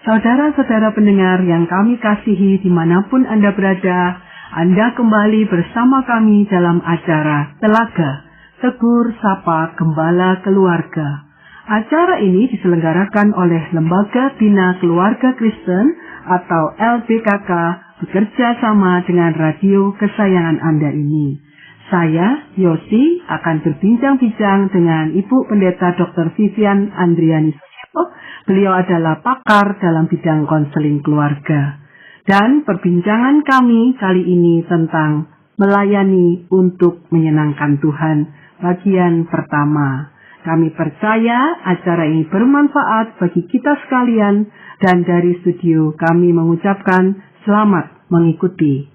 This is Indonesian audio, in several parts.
Saudara-saudara pendengar yang kami kasihi dimanapun Anda berada, Anda kembali bersama kami dalam acara Telaga, Tegur Sapa Gembala Keluarga. Acara ini diselenggarakan oleh Lembaga Bina Keluarga Kristen atau LBKK bekerja sama dengan radio kesayangan Anda ini. Saya, Yosi, akan berbincang-bincang dengan Ibu Pendeta Dr. Vivian Andriani. Beliau adalah pakar dalam bidang konseling keluarga. Dan perbincangan kami kali ini tentang melayani untuk menyenangkan Tuhan, bagian pertama. Kami percaya acara ini bermanfaat bagi kita sekalian dan dari studio kami mengucapkan selamat mengikuti.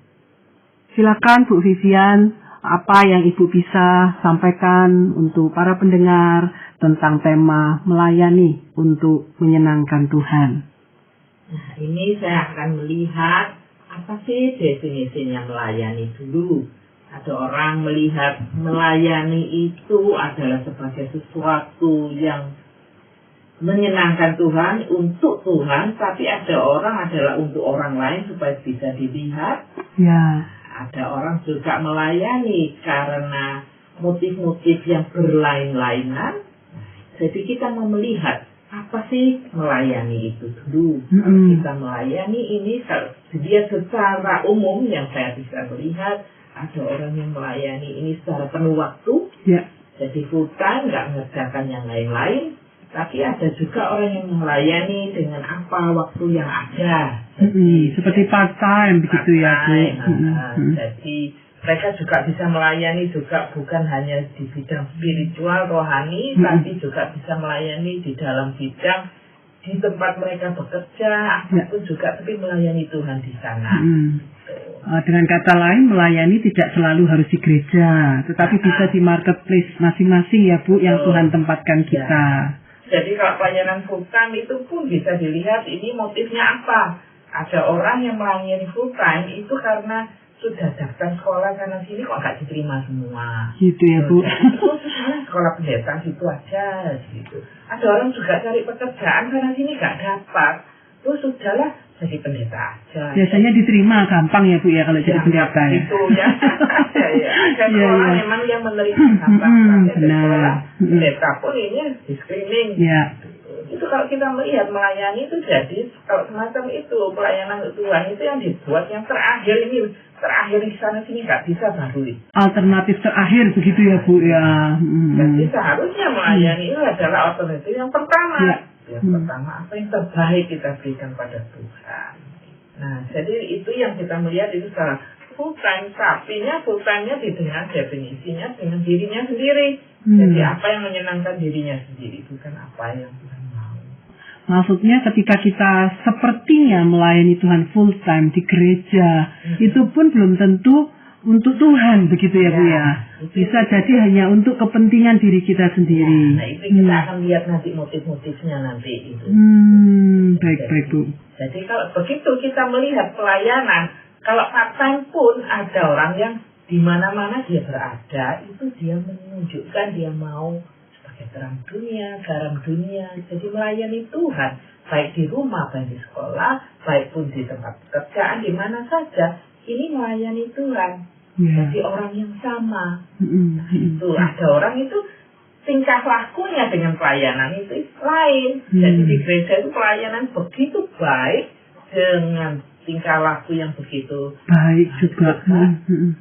Silakan Bu Vivian, apa yang Ibu bisa sampaikan untuk para pendengar tentang tema melayani untuk menyenangkan Tuhan. Nah, ini saya akan melihat apa sih definisinya melayani dulu. Ada orang melihat melayani itu adalah sebagai sesuatu yang menyenangkan Tuhan, untuk Tuhan, tapi ada orang adalah untuk orang lain supaya bisa dilihat. Ya. Ada orang juga melayani karena motif-motif yang berlain-lainan. Jadi kita mau melihat apa sih melayani itu dulu. Kalau kita melayani ini, dia secara umum yang saya bisa melihat, ada orang yang melayani ini secara penuh waktu. Ya. Jadi full time, nggak mengerjakan yang lain-lain. Tapi ada juga orang yang melayani dengan apa waktu yang ada. Seperti part time begitu ya Bu. Jadi mereka juga bisa melayani juga bukan hanya di bidang spiritual, rohani, tapi juga bisa melayani di dalam bidang di tempat mereka bekerja, ataupun juga tapi melayani Tuhan di sana. Dengan kata lain, melayani tidak selalu harus di gereja, tetapi bisa di marketplace masing-masing ya Bu, yang Tuhan tempatkan kita. Jadi kalau pelayanan full time itu pun bisa dilihat ini motifnya apa. Ada orang yang melayani full time itu karena sudah daftar sekolah sana sini kok nggak diterima semua. Gitu ya Bu. Sekolah pendeta gitu aja gitu. Ada orang juga cari pekerjaan sana sini nggak dapat. Terus sudahlah jadi pendeta aja. Biasanya diterima gampang ya Bu ya kalau jadi pendeta ya. Itu ya. Ada sekolah memang yang menerima gampang. Sekolah pendeta pun ini di screening. Ya. Itu kalau kita melihat melayani itu jadi kalau semacam itu pelayanan Tuhan itu yang dibuat yang terakhir di sana sini nggak bisa baru. Alternatif terakhir begitu ya Bu ya. Jadi seharusnya melayani itu adalah alternatif yang pertama. Ya. Yang pertama apa yang terbaik kita berikan pada Tuhan. Nah jadi itu yang kita melihat itu secara full time. Sapinya full time-nya dengan definisinya dengan dirinya sendiri. Jadi apa yang menyenangkan dirinya sendiri bukan apa yang Tuhan mau. Maksudnya ketika kita sepertinya melayani Tuhan full time di gereja, itu pun belum tentu untuk Tuhan, begitu ya Bu ya. Bisa jadi hanya untuk kepentingan diri kita sendiri. Nah itu kita akan lihat nanti motif-motifnya nanti itu. Baik Bu. Jadi kalau begitu kita melihat pelayanan, kalau part time pun ada orang yang di mana-mana dia berada, itu dia menunjukkan dia mau sebagai terang dunia, garam dunia, jadi melayani Tuhan, baik di rumah, baik di sekolah, baik pun di tempat pekerjaan, di mana saja, ini melayani Tuhan. Jadi orang yang sama. Nah, itu ada orang itu tingkah lakunya dengan pelayanan itu lain. Jadi di gereja itu pelayanan begitu baik dengan tingkah laku yang begitu baik juga.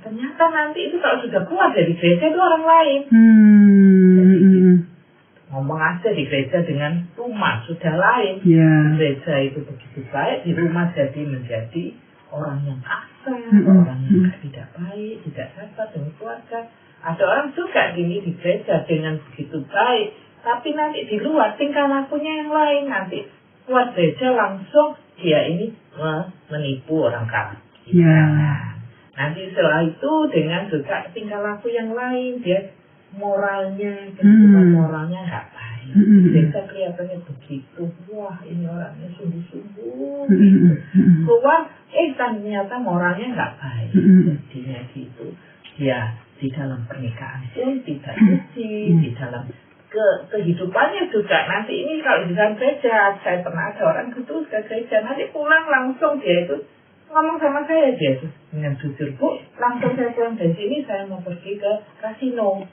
Ternyata nanti itu kalau sudah keluar dari gereja itu orang lain. Jadi, ngomong aja di gereja dengan rumah sudah lain. Di gereja itu begitu baik, di rumah jadi menjadi orang yang kasar, orang yang tidak baik, tidak sabar dengan keluarga. Ada orang juga gini di gereja dengan begitu baik, tapi nanti di luar tingkah lakunya yang lain. Nanti keluar gereja langsung dia ini menipu orang kafir. Nanti setelah itu dengan juga tingkah laku yang lain, dia moralnya, kehidupan moralnya nggak baik. Biasa kelihatannya begitu, wah ini orangnya sungguh-sungguh. Keluar, ternyata moralnya nggak baik. Jadinya gitu, dia di dalam pernikahan pun tidak suci, di dalam kehidupannya juga. Nanti ini kalau di dalam gereja, saya pernah ada orang gitu ke gereja, nanti pulang langsung dia itu ngomong sama saya, dia itu dengan jujur, Bu, langsung saya pulang dari sini, saya mau pergi ke kasino.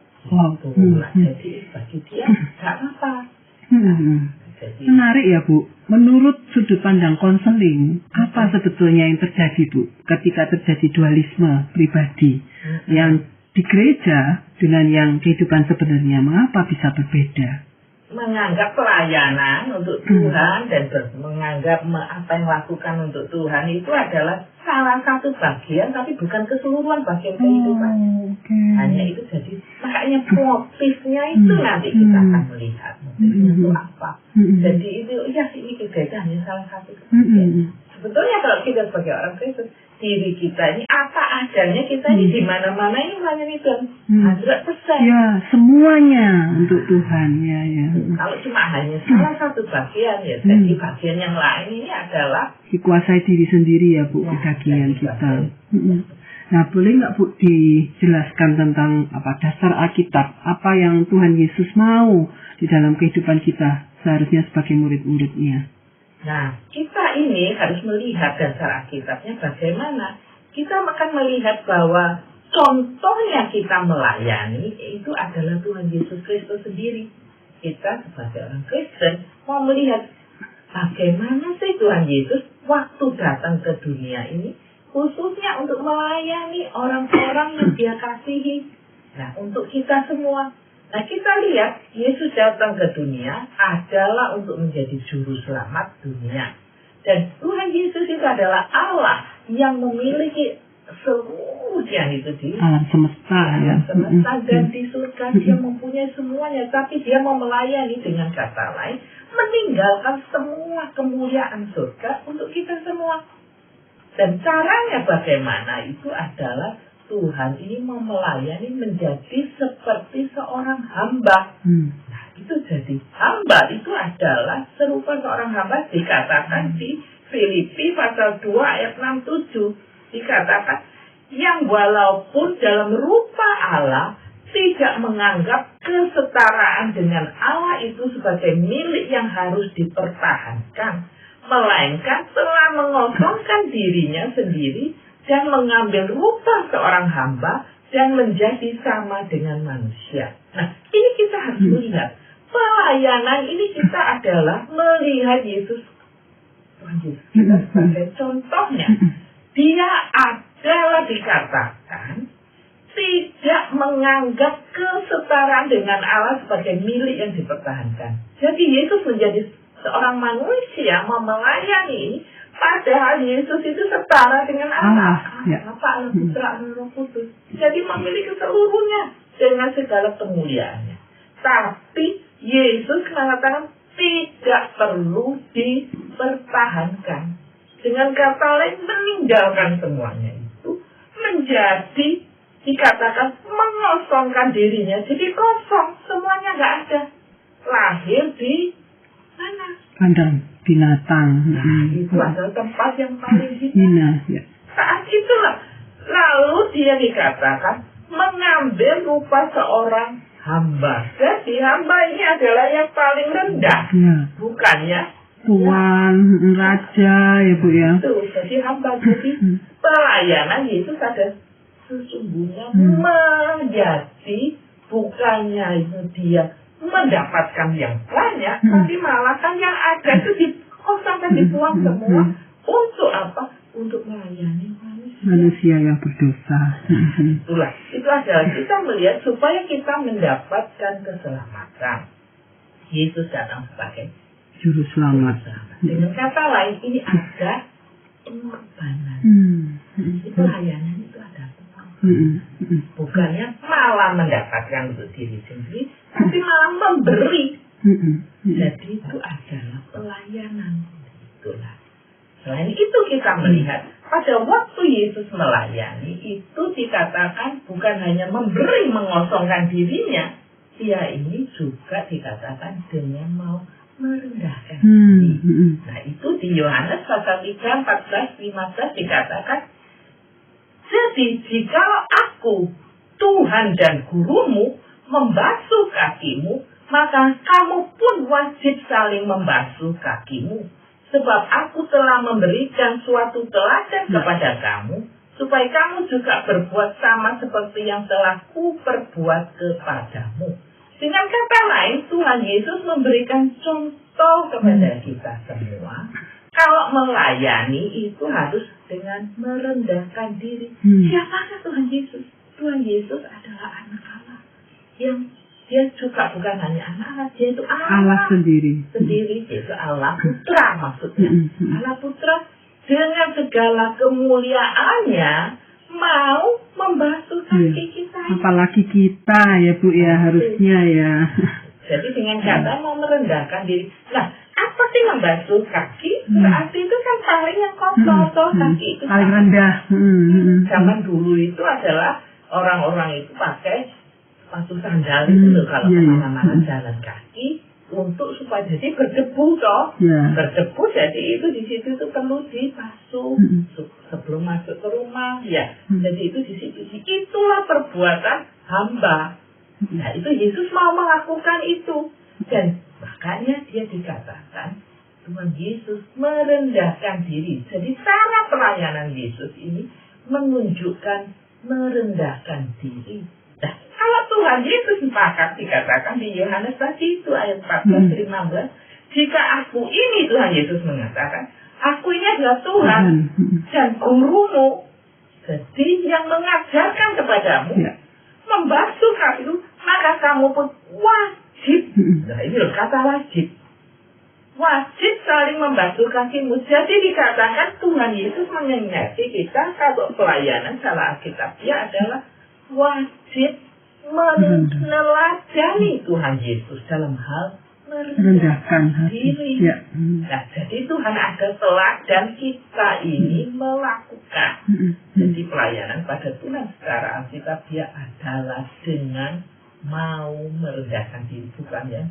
Jadi bagi dia nggak apa. Menarik ya Bu. Menurut sudut pandang konseling, apa sebetulnya yang terjadi Bu ketika terjadi dualisme pribadi yang di gereja dengan yang kehidupan sebenarnya, mengapa bisa berbeda? Menganggap pelayanan untuk Tuhan dan menganggap apa yang lakukan untuk Tuhan itu adalah salah satu bagian, tapi bukan keseluruhan bagian kehidupan. Hanya itu jadi, makanya motifnya itu nanti kita akan melihat motifnya itu apa. Jadi itu, ya ini gereja hanya salah satu bagian. Sebetulnya kalau kita sebagai orang Kristen, diri kita ini apa adanya, kita ini di mana-mana ini melayani Tuhan 100%. Ya, semuanya untuk Tuhan ya. Kalau cuma hanya salah satu bagian ya, jadi bagian yang lain ini adalah dikuasai diri sendiri ya Bu, bagian kita. Nah, boleh nggak Bu dijelaskan tentang apa dasar Alkitab, apa yang Tuhan Yesus mau di dalam kehidupan kita seharusnya sebagai murid-muridnya? Nah, kita ini harus melihat dasar Alkitabnya bagaimana. Kita akan melihat bahwa contohnya kita melayani itu adalah Tuhan Yesus Kristus sendiri. Kita sebagai orang Kristen mau melihat bagaimana sih Tuhan Yesus waktu datang ke dunia ini, khususnya untuk melayani orang-orang yang Dia kasihi. Nah, untuk kita semua. Nah, kita lihat Yesus datang ke dunia adalah untuk menjadi juru selamat dunia. Dan Tuhan Yesus itu adalah Allah yang memiliki seluruh yang itu di alam semesta, dan di surga. Dia mempunyai semuanya, tapi Dia mau melayani, dengan kata lain meninggalkan semua kemuliaan surga untuk kita semua. Dan caranya bagaimana itu adalah Tuhan ini mau melayani menjadi seperti seorang hamba. Nah, itu jadi hamba itu adalah serupa seorang hamba, dikatakan di Filipi pasal 2 ayat 6-7. Dikatakan yang walaupun dalam rupa Allah tidak menganggap kesetaraan dengan Allah itu sebagai milik yang harus dipertahankan, melainkan telah mengosongkan dirinya sendiri dan mengambil rupa seorang hamba dan menjadi sama dengan manusia. Nah, ini kita harus melihat. Pelayanan ini kita adalah melihat Yesus. Tuhan Yesus kita sebagai contohnya. Dia adalah dikatakan tidak menganggap kesetaraan dengan Allah sebagai milik yang dipertahankan. Jadi Yesus menjadi seorang manusia mau melayani ini, padahal Yesus itu setara dengan Allah. Apa Allah Putra Roh Kudus. Jadi memiliki seluruhnya dengan segala kemuliaannya. Tapi Yesus mengatakan tidak perlu dipertahankan. Dengan kata lain meninggalkan semuanya itu menjadi dikatakan mengosongkan dirinya. Jadi kosong, semuanya nggak ada. Lahir di mana? Kandang binatang. Nah, itu adalah tempat yang paling hina. Saat itulah lalu dia dikatakan mengambil rupa seorang hamba. Jadi hamba ini adalah yang paling rendah, bukannya tuan, raja ya Bu ya. Itu jadi hamba. Jadi pelayanan Yesus ada sesungguhnya menjadi bukannya itu dia mendapatkan yang banyak, tapi malah kan yang ada itu dikosongkan, dibuang semua. Untuk apa? Untuk melayani manusia yang berdosa. Itulah, itu adalah kita melihat supaya kita mendapatkan keselamatan. Yesus datang sebagai juru selamat. Dengan kata lain, ini ada pengorbanan. Itu pelayanan itu ada pengorbanan. Bukannya malah mendapatkan untuk diri sendiri, tapi malah memberi. Jadi itu adalah pelayanan. Itulah. Selain itu kita melihat pada waktu Yesus melayani itu dikatakan bukan hanya memberi, mengosongkan dirinya, dia ini juga dikatakan dengan mau merendahkan diri. Nah itu di Yohanes pasal 3, 14, 15 dikatakan, jadi jika aku Tuhan dan gurumu membasuh kakimu, maka kamu pun wajib saling membasuh kakimu. Sebab aku telah memberikan suatu teladan kepada kamu, supaya kamu juga berbuat sama seperti yang telah kuperbuat kepadamu. Dengan kata lain, Tuhan Yesus memberikan contoh kepada kita semua. Kalau melayani itu harus dengan merendahkan diri. Siapakah Tuhan Yesus? Tuhan Yesus adalah anak Allah. Yang dia juga bukan hanya anak Allah, dia itu Allah sendiri. Yaitu Allah Putra maksudnya. Allah Putra dengan segala kemuliaannya mau membasuh kaki kita. Apalagi kita ya Bu ya, harusnya ya. Jadi dengan kata mau merendahkan diri. Nah, apa sih membasuh kaki? Berarti itu kan paling yang kotor, kaki itu paling rendah. Zaman dulu itu adalah orang-orang itu pakai sepatu sandal itu kalau kemana-mana jalan kaki untuk supaya jadi berdebu toh. Berdebu jadi itu di situ itu perlu dibasuh sebelum masuk ke rumah ya. Jadi itu di situ. Itulah perbuatan hamba. Nah itu Yesus mau melakukan itu. Dan makanya dia dikatakan Tuhan Yesus merendahkan diri. Jadi cara pelayanan Yesus ini menunjukkan merendahkan diri. Nah, kalau Tuhan Yesus sepakat dikatakan di Yohanes tadi itu ayat 14-15, jika aku ini Tuhan Yesus mengatakan, aku ini adalah Tuhan dan gurumu. Jadi yang mengajarkan kepadamu membasuh kakimu, maka kamu pun wajib. Nah ini loh kata wajib. Wajib saling membasuh kakimu. Jadi dikatakan Tuhan Yesus mengingati kita kalau pelayanan salah Alkitabiah adalah wajib meneladani Tuhan Yesus dalam hal merendahkan diri. Nah, jadi Tuhan ada teladan kita ini melakukan. Jadi pelayanan pada Tuhan secara Alkitabiah adalah dengan mau merendahkan diri, bukan ya?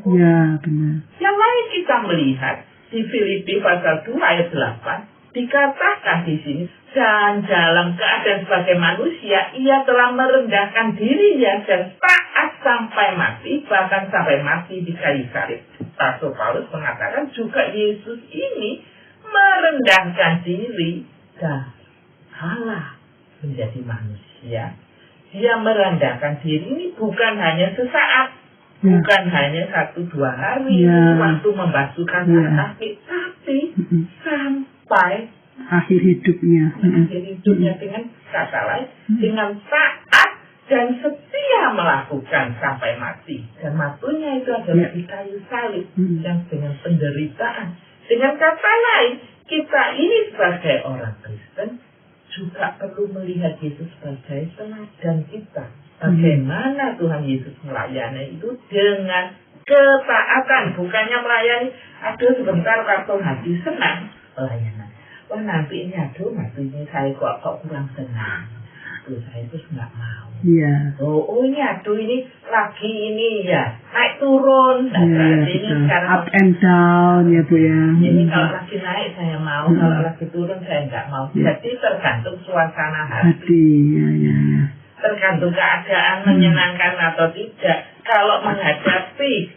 Ya, benar. Yang lain kita melihat di Filipi pasal 2 ayat 8 dikatakan di sini, dan dalam keadaan sebagai manusia ia telah merendahkan dirinya dan taat sampai mati, bahkan sampai mati di kayu salib. Rasul Paulus mengatakan juga Yesus ini merendahkan diri dan kalah menjadi manusia. Dia merendahkan diri ini bukan hanya sesaat, bukan hanya 1-2 hari waktu membasuh kaki, tapi sampai akhir hidupnya. Dengan kata lain, dengan taat dan setia melakukan sampai mati. Dan matinya itu adalah di kayu salib yang dengan penderitaan. Dengan kata lain, kita ini sebagai orang Kristen juga perlu melihat Yesus sebagai teladan kita. Bagaimana Tuhan Yesus melayani itu dengan ketaatan, bukannya melayani aduh sebentar waktu hati senang pelayanan. Wah nanti ini aduh ini saya kok kurang senang. Aduh saya itu nggak mau. Oh ini aduh ini lagi ini ya naik turun. Nah berarti ini sekarang up and down ya Bu ya. Ini kalau lagi naik saya mau, kalau lagi turun saya nggak mau. Jadi tergantung suasana hati. Tergantung keadaan menyenangkan atau tidak. Kalau menghadapi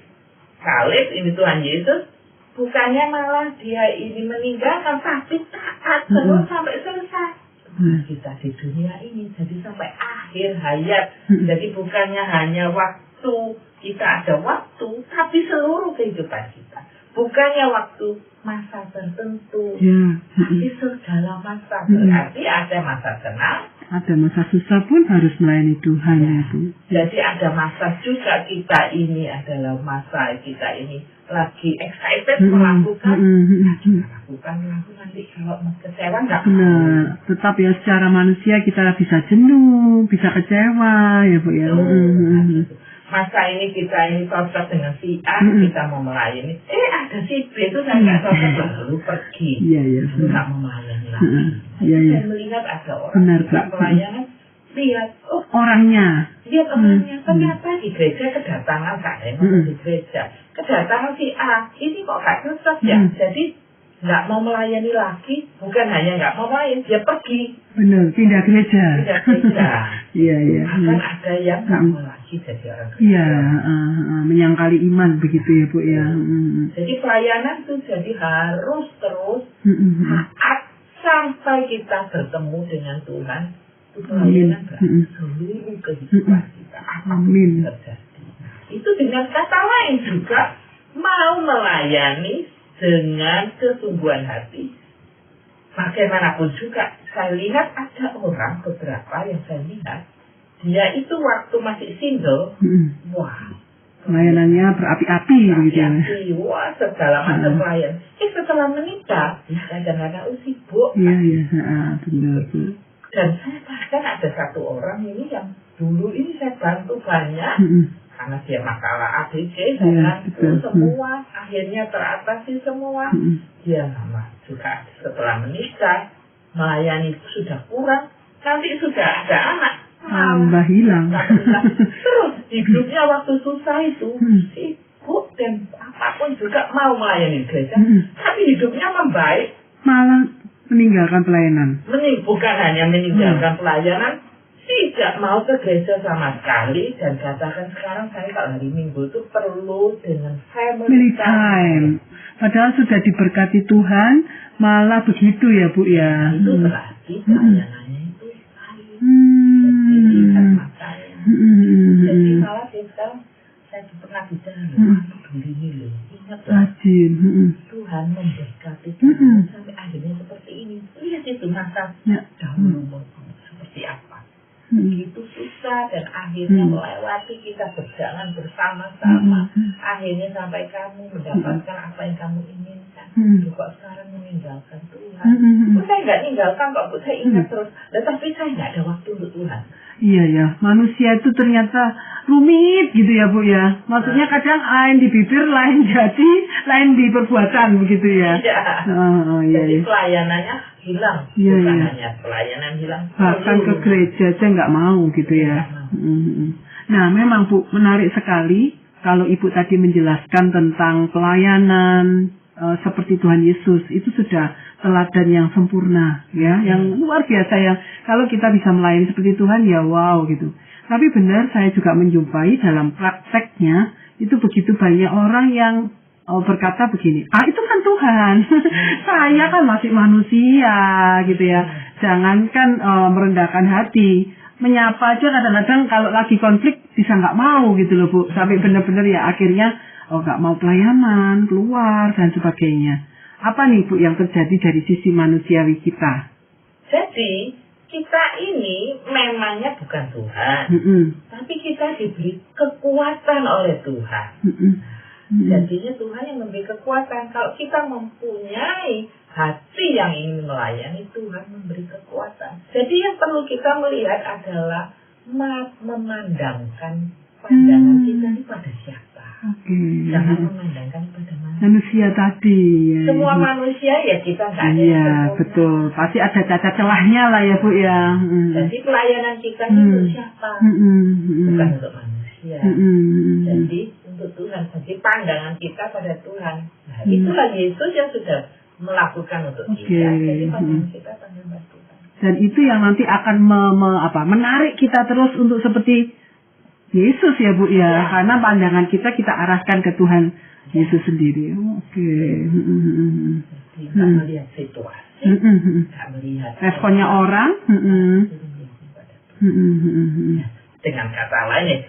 salib ini Tuhan Yesus, bukannya malah dia ini meninggalkan, tapi taat terus sampai selesai. Kita di dunia ini, jadi sampai akhir hayat. Jadi bukannya hanya waktu, kita ada waktu, tapi seluruh kehidupan kita. Bukannya waktu masa tertentu, tapi segala masa. Berarti ada masa senang, ada masa susah pun harus melayani Tuhan ya Bu. Jadi ada masa juga kita ini adalah masa kita ini lagi excited melakukan nanti kalau kecewa nggak. Tetap ya secara manusia kita bisa jenuh, bisa kecewa ya Bu ya. Masa ini kita ini cocok dengan si A, kita mau melayani. Ada si B itu saya nggak cocok, lalu pergi. Nggak mau melayani lagi. Saya melihat ada orang pelayanan, lihat orangnya. Lihat orangnya, ternyata di gereja kedatangan di gereja. Kedatangan si A, ini kok gak cocok ya. Jadi nggak mau melayani lagi, bukan hanya nggak mau melayani, dia pergi. Benar, pindah gereja. Pindah gereja. Iya, iya. Bahkan ada yang nggak mau lagi jadi orang gereja. Iya, menyangkali iman begitu ya Bu ya. Jadi pelayanan itu jadi harus terus saat sampai kita bertemu dengan Tuhan. Itu pelayanan seluruh kehidupan kita. Apapun terjadi. Itu dengan kata lain juga mau melayani dengan kesungguhan hati. Bagaimanapun juga, saya lihat ada orang beberapa yang saya lihat, dia itu waktu masih single, wah, pelayanannya berapi-api gitu ya. Wah, segala macam pelayan. Setelah menikah, ya kadang-kadang sibuk. Iya, benar. Dan saya bahkan ada satu orang ini yang dulu ini saya bantu banyak. Karena dia masalah ABC dan semua akhirnya teratasi semua. Dia mama juga setelah menikah melayani sudah kurang, nanti sudah ada anak tambah hilang. Terus hidupnya waktu susah itu sibuk dan apapun juga mau melayani gereja, tapi hidupnya membaik, malah meninggalkan pelayanan. Bukan hanya meninggalkan pelayanan, tidak mau ke gereja sama sekali. Dan katakan sekarang saya kalau hari Minggu itu perlu dengan family time. Padahal sudah diberkati Tuhan, malah begitu ya Bu ya. Itu berarti pelayanannya itu lain. Jadi lihat matanya. Jadi malah sekarang saya pernah bicara peduli ini loh. Ingat rajin. Tuhan memberkati kita sampai akhirnya seperti ini. Lihat itu masa dahulu seperti apa. Begitu susah dan akhirnya melewati, kita berjalan bersama-sama. Akhirnya sampai kamu mendapatkan apa yang kamu inginkan. Kok sekarang meninggalkan Tuhan. Saya nggak meninggalkan kok, saya ingat terus. Tetapi saya nggak ada waktu untuk Tuhan. Iya ya, manusia itu ternyata rumit gitu ya Bu ya. Maksudnya kadang lain di bibir, lain jadi, lain di perbuatan begitu ya. Iya. Jadi pelayanannya hilang, bukan hanya pelayanan hilang. Bahkan ke gereja aja nggak mau gitu ya. Nah memang Bu, menarik sekali kalau Ibu tadi menjelaskan tentang pelayanan seperti Tuhan Yesus. Itu sudah teladan yang sempurna ya, yang luar biasa ya. Kalau kita bisa melayani seperti Tuhan ya wow gitu. Tapi benar saya juga menjumpai dalam prakteknya itu begitu banyak orang yang berkata begini, itu kan Tuhan, saya kan masih manusia gitu ya. Jangankan merendahkan hati, menyapa aja kadang-kadang kalau lagi konflik bisa nggak mau gitu loh Bu. Sampai benar-benar ya akhirnya nggak mau pelayanan, keluar dan sebagainya. Apa nih Bu yang terjadi dari sisi manusiawi kita? Jadi kita ini memangnya bukan Tuhan, tapi kita diberi kekuatan oleh Tuhan. Jadinya Tuhan yang memberi kekuatan. Kalau kita mempunyai hati yang ingin melayani, Tuhan memberi kekuatan. Jadi yang perlu kita melihat adalah memandangkan pandangan kita ini pada siapa. Jangan memandangkan pada manusia tadi. Ya, semua manusia ya kita nggak ada. Iya betul. Pasti ada cacat celahnya lah ya Bu ya. Jadi pelayanan kita itu siapa? Bukan untuk manusia. Jadi untuk Tuhan. Jadi pandangan kita pada Tuhan. Nah, itulah Yesus yang sudah melakukan untuk kita. Jadi pandangan kita pada Tuhan. Dan itu yang nanti akan menarik kita terus untuk seperti Yesus ya Bu ya. Karena pandangan kita arahkan ke Tuhan Yesus sendiri. Jadi tak melihat situasi, tak melihat responnya orang. Dengan kata lain,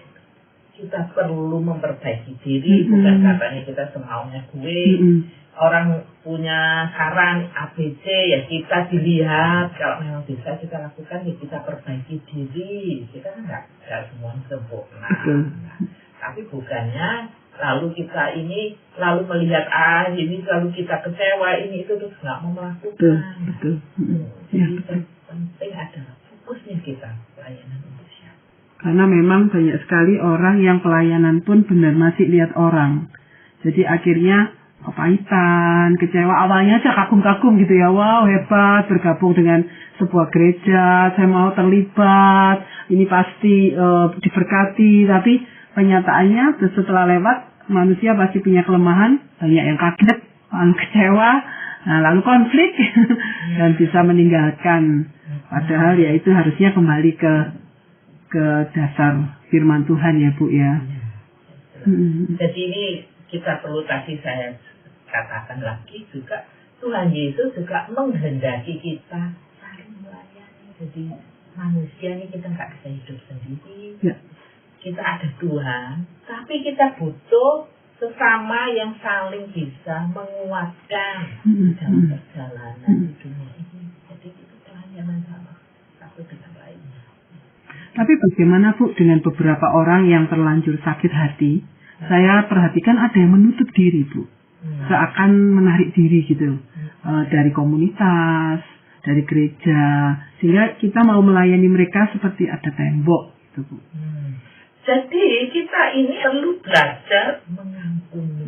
kita perlu memperbaiki diri. Bukan katanya kita semaunya gue. Orang punya saran ABC ya kita dilihat. Kalau memang bisa kita lakukan ya kita perbaiki diri. Kita nggak semua sempurna. Tapi bukannya lalu kita ini lalu melihat ini lalu kita kecewa ini itu terus nggak mau melakukan. Jadi penting adalah fokusnya kita pelayanan untuk siapa. Karena memang banyak sekali orang yang pelayanan pun benar masih lihat orang. Jadi akhirnya kepahitan, kecewa, awalnya aja kagum-kagum gitu ya, wow hebat bergabung dengan sebuah gereja, saya mau terlibat, ini pasti diberkati, tapi kenyataannya setelah lewat manusia pasti punya kelemahan, banyak yang kaget, kecewa, Nah, lalu konflik dan bisa meninggalkan. Padahal ya itu harusnya kembali ke dasar firman Tuhan ya Bu ya. Jadi ini kita perlu tadi saya katakan lagi juga, Tuhan Yesus juga menghendaki kita saling melayani. Jadi manusia ini kita nggak bisa hidup sendiri. Ya. Kita ada Tuhan, tapi kita butuh sesama yang saling bisa menguatkan dalam perjalanan di dunia ini. Jadi itu pelayanan sama satu dengan lainnya. Tapi bagaimana Bu dengan beberapa orang yang terlanjur sakit hati? Saya perhatikan ada yang menutup diri Bu, seakan menarik diri gitu dari komunitas, dari gereja, sehingga kita mau melayani mereka seperti ada tembok gitu Bu. Jadi kita ini perlu belajar mengampuni.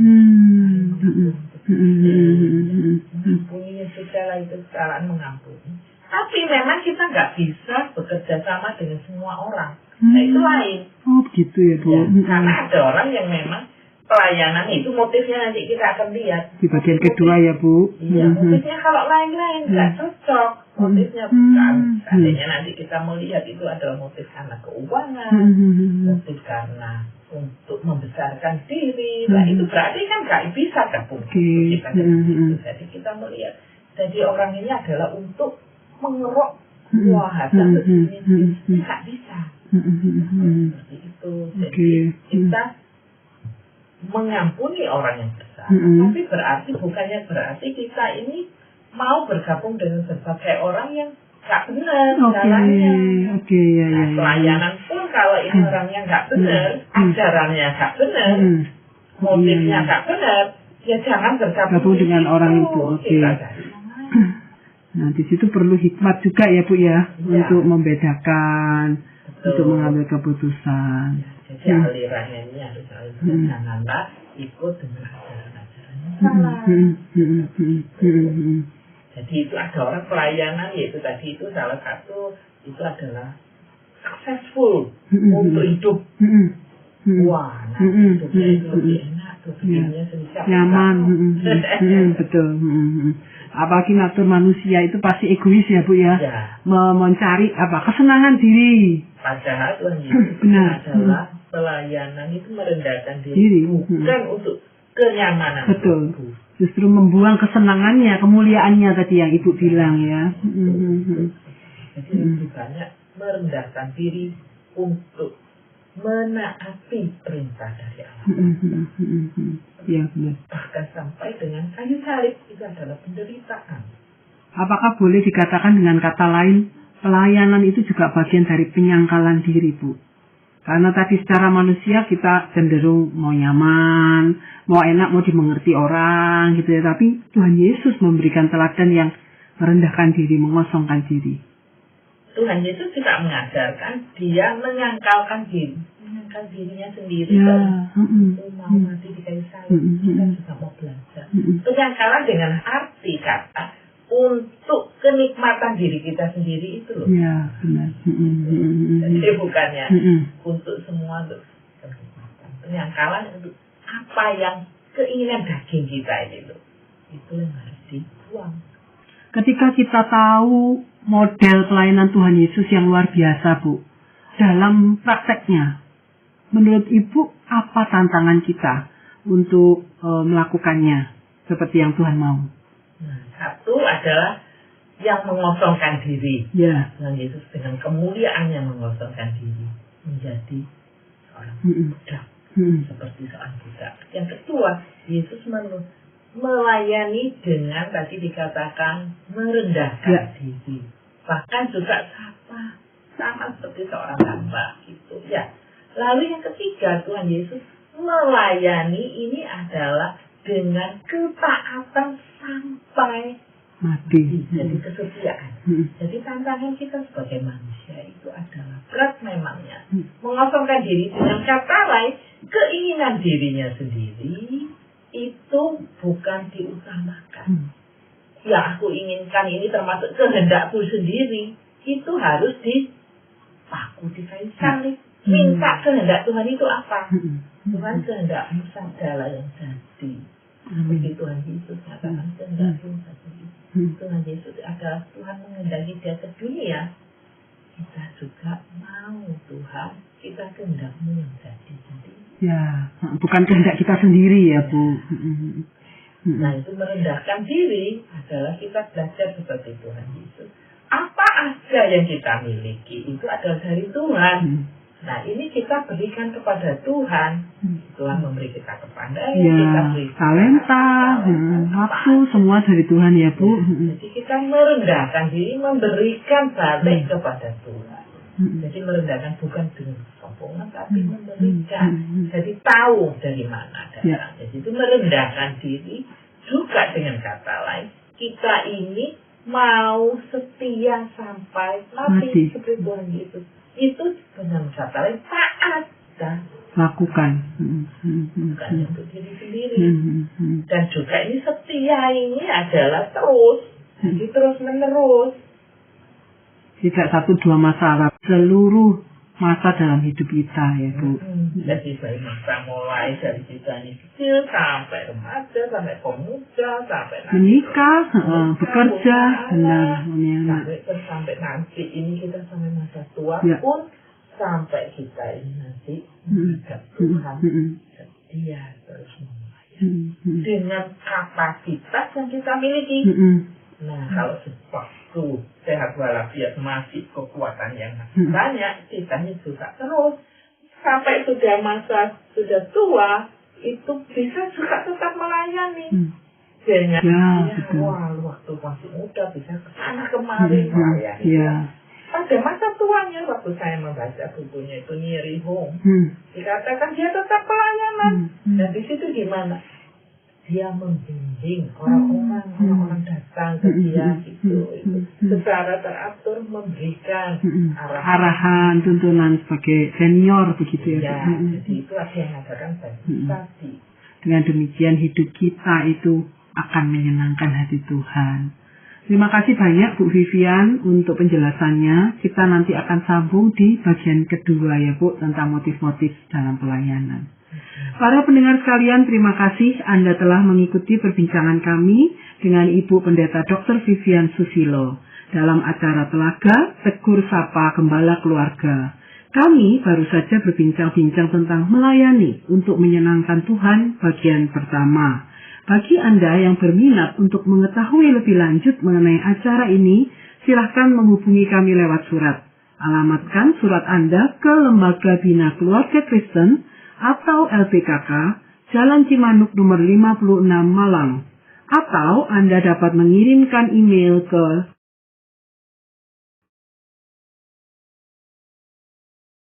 Mengampuni segala itu kesalahan, mengampuni. Tapi memang kita nggak bisa bekerja sama dengan semua orang. Nah itu lain. Oh begitu ya Bu. Ya, karena ada orang yang memang pelayanan itu motifnya nanti kita akan lihat. Di bagian kedua ya Bu. Iya, motifnya kalau lain-lain nggak cocok. Motifnya bukan. Seandainya nanti kita melihat itu adalah motif karena keuangan, motif karena untuk membesarkan diri. Nah itu berarti kan nggak bisa gabung. Jadi kita melihat, jadi orang ini adalah untuk mengeruk ada begini, nggak bisa. Seperti itu. Jadi kita mengampuni orang yang besar. Tapi bukannya berarti kita ini mau bergabung dengan berbagai orang yang nggak benar jalannya. Pelayanan pun kalau ini orangnya nggak benar, ajarannya nggak benar, motifnya nggak benar, ya jangan bergabung dengan orang itu. Nah di situ perlu hikmat juga ya Bu ya, untuk membedakan, untuk mengambil keputusan. Jadi alirannya ini harus janganlah ikut dengan ajaran-ajaran salah. Jadi itu ada orang pelayanan, yaitu tadi itu salah satu itu adalah successful untuk hidup. Wah, nah hidupnya itu lebih enak, tuh hidupnya nyaman. Betul. Apalagi natur manusia itu pasti egois ya Bu ya, mencari kesenangan diri. Padahal Tuhan Yesus adalah pelayanan itu merendahkan diri, bukan untuk kenyamanan. Betul. Justru membuang kesenangannya, kemuliaannya tadi yang Ibu bilang ya. Jadi lebih banyak merendahkan diri untuk menaati perintah dari Allah. Ya, benar. Bahkan sampai dengan kayu salib itu adalah penderitaan. Apakah boleh dikatakan dengan kata lain, pelayanan itu juga bagian dari penyangkalan diri Bu? Karena tadi secara manusia kita cenderung mau nyaman, mau enak, mau dimengerti orang gitu ya. Tapi Tuhan Yesus memberikan teladan yang merendahkan diri, mengosongkan diri. Tuhan Yesus juga mengajarkan dia menyangkalkan dirinya sendiri. Mau mati di kayu salib, kita juga mau belajar. Penyangkalan dengan arti kata untuk kenikmatan diri kita sendiri itu loh. Ya, benar. Jadi bukannya untuk semua untuk kenikmatan. Penyangkalan untuk apa yang keinginan daging kita ini loh. Itu yang harus dibuang. Ketika kita tahu model pelayanan Tuhan Yesus yang luar biasa Bu, dalam prakteknya, menurut Ibu apa tantangan kita untuk melakukannya seperti yang Tuhan mau? Satu adalah yang mengosongkan diri. Tuhan Yesus dengan kemuliaannya mengosongkan diri menjadi seorang budak, seperti seorang budak. Yang kedua, Yesus melayani dengan tadi dikatakan merendahkan diri, bahkan juga sama seperti seorang hamba gitu ya. Lalu yang ketiga, Tuhan Yesus melayani ini adalah dengan ketaatan sampai mati. Jadi kesetiaan. Jadi tantangan kita sebagai manusia itu adalah berat memangnya. Mengosongkan diri dengan kata lain, keinginan dirinya sendiri itu bukan diutamakan. Ya aku inginkan ini termasuk kehendakku sendiri, itu harus dipaku di kayu salib. Minta kehendak Tuhan itu apa? Tuhan kehendakmu segala yang jadi. Seperti Tuhan Yesus katakan kehendakmu terjadi. Tuhan Yesus adalah Tuhan menghendaki dia ke dunia. Kita juga mau Tuhan, kita kehendakmu yang jadi. Ya, bukan kehendak kita sendiri ya, Bu. Nah, itu merendahkan diri adalah kita belajar seperti Tuhan Yesus. Apa aja yang kita miliki itu adalah dari Tuhan. Nah, ini kita berikan kepada Tuhan. Tuhan memberi kita kepandaian, kita beri talenta, waktu, semua dari Tuhan ya, Bu. Jadi kita merendahkan diri, memberikan balik kepada Tuhan. Jadi merendahkan bukan dengan kesombongan, tapi memberikan. Jadi tahu dari mana datangnya. Jadi itu merendahkan diri juga dengan kata lain. Kita ini mau setia sampai mati seperti Tuhan Yesus. Itu dengan kata lain taat dan lakukan. Bukan untuk diri sendiri. Dan juga ini setia ini adalah terus. Jadi terus menerus. Tidak 1-2 masalah, seluruh masa dalam hidup kita ya, Bu. Jadi dari masa mulai dari kita ini kecil sampai remaja, sampai pemuda, sampai menikah, bekerja, benar, sampai nanti ini kita sampai masa tua pun sampai kita ini nanti menghadap Tuhan, setia terus melayani dengan kapasitas yang kita miliki. Nah, kalau waktu sehat walafiat masih kekuatan yang banyak, kita juga terus sampai sudah masa sudah tua itu bisa juga tetap melayani. Dengan waktu masih muda bisa kesana kemari melayani. Pada masa tuanya waktu saya membaca bukunya itu Neary Home, dikatakan dia tetap pelayanan. Dan di situ gimana? Dia membimbing orang-orang datang ke dia itu secara teratur memberikan arahan, tuntunan sebagai senior begitu ya. Jadi itu ada yang mengatakan tadi. Dengan demikian hidup kita itu akan menyenangkan hati Tuhan. Terima kasih banyak Bu Vivian untuk penjelasannya. Kita nanti akan sambung di bagian kedua ya Bu, tentang motif-motif dalam pelayanan. Para pendengar sekalian, terima kasih Anda telah mengikuti perbincangan kami dengan Ibu Pendeta Dr. Vivian Susilo dalam acara Telaga Tegur Sapa Gembala Keluarga. Kami baru saja berbincang-bincang tentang melayani untuk menyenangkan Tuhan bagian pertama. Bagi Anda yang berminat untuk mengetahui lebih lanjut mengenai acara ini, silahkan menghubungi kami lewat surat. Alamatkan surat Anda ke Lembaga Bina Keluarga Kristen atau LPKK, Jalan Cimanuk nomor 56 Malang. Atau Anda dapat mengirimkan email ke